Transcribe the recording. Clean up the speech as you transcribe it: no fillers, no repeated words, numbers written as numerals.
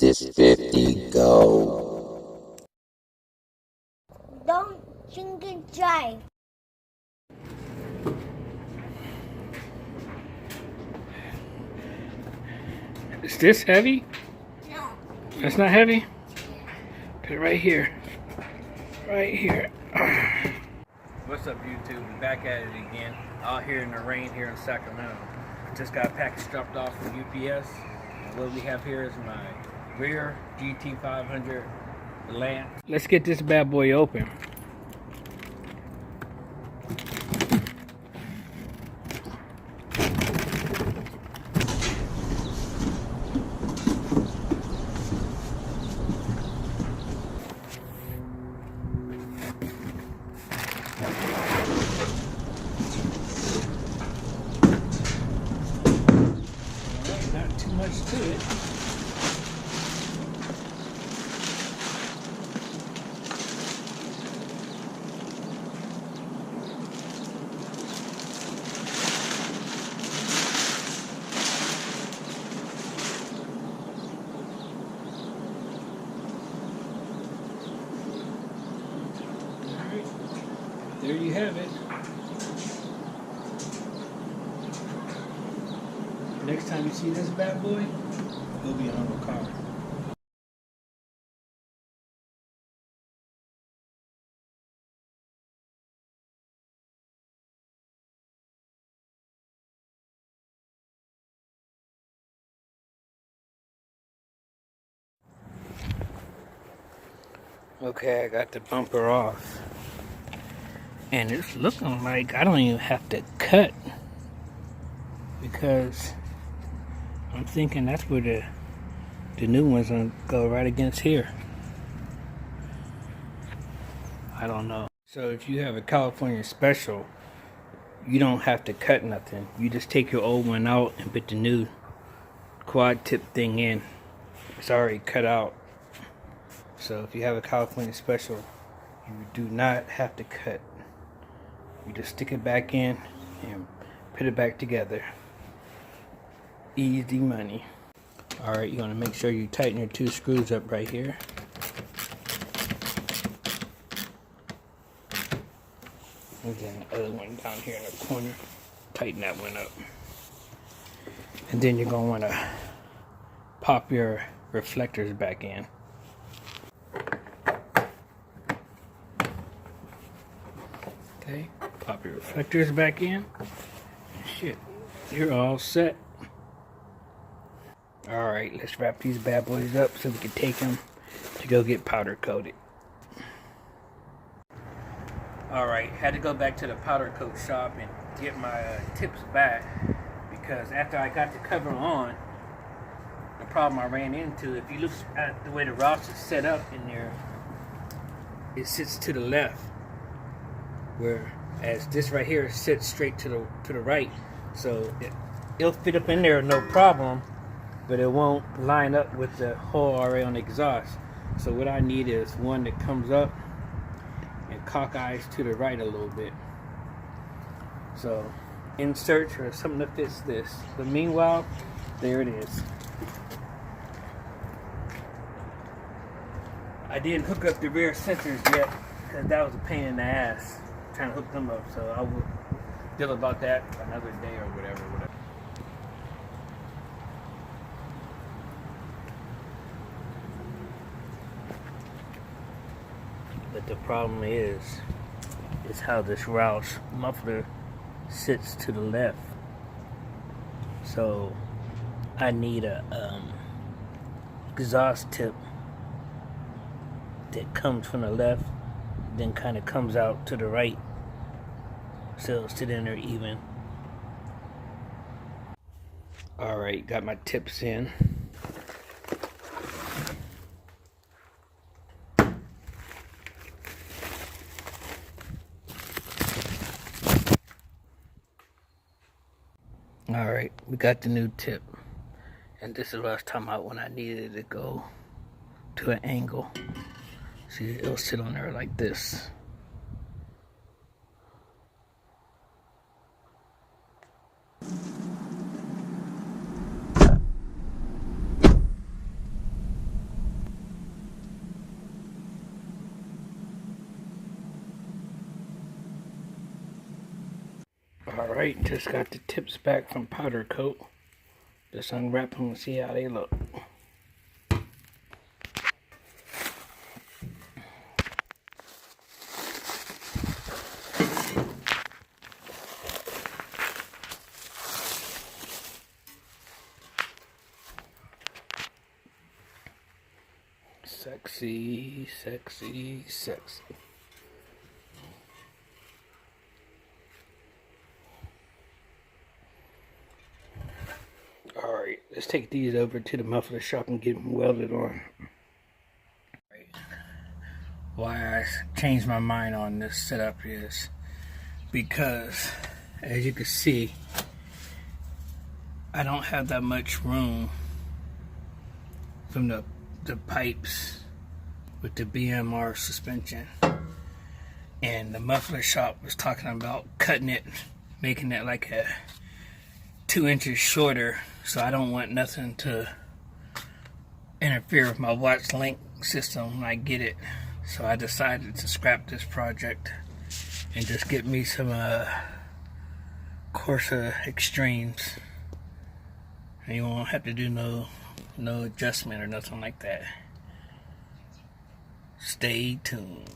This 50 go. Don't drink and drive. Is this heavy? No. That's not heavy? Put it right here. Right here. What's up, YouTube? We're back at it again. Out here in the rain here in Sacramento. Just got a package dropped off from UPS. And what we have here is my rear GT500 Valance. Let's get this bad boy open. Not too much to it. Alright, there you have it. Next time you see this bad boy, it'll be on the car. Okay, I got the bumper off. And it's looking like I don't even have to cut, because I'm thinking that's where the new one's gonna go, right against here. I don't know. So if you have a California Special, you don't have to cut nothing. You just take your old one out and put the new quad tip thing in. It's already cut out. So if you have a California Special, you do not have to cut. You just stick it back in and put it back together. Easy money. Alright, you're gonna make sure you tighten your two screws up right here. And then the other one down here in the corner. Tighten that one up. And then you're gonna wanna pop your reflectors back in. Okay, pop your reflectors back in. Shit, you're all set. Alright, let's wrap these bad boys up so we can take them to go get powder coated. Alright, had to go back to the powder coat shop and get my tips back, because after I got the cover on, the problem I ran into, if you look at the way the Rouse is set up in there, it sits to the left, whereas this right here sits straight to the right. So it'll fit up in there no problem, but it won't line up with the hole already on the exhaust. So what I need is one that comes up and cockeyes to the right a little bit. So insert for something that fits this. But meanwhile, there it is. I didn't hook up the rear sensors yet, because that was a pain in the ass trying to hook them up. So I will deal about that another day or whatever. But the problem is how this Rouse muffler sits to the left. So I need a exhaust tip that comes from the left, then kind of comes out to the right, so it'll sit in there even. Alright, got my tips in. Alright, we got the new tip. And this is what I was talking about when I needed it to go to an angle. See, it'll sit on there like this. Alright, just got the tips back from powder coat. Just unwrap them and see how they look. Sexy, sexy, sexy. Alright, let's take these over to the muffler shop and get them welded on. Why I changed my mind on this setup is because, as you can see, I don't have that much room from the pipes with the BMR suspension, and the muffler shop was talking about cutting it, making it like a 2 inches shorter, so I don't want nothing to interfere with my watch link system when I get it. So I decided to scrap this project and just get me some Corsa Extremes, and you won't have to do no adjustment or nothing like that. Stay tuned.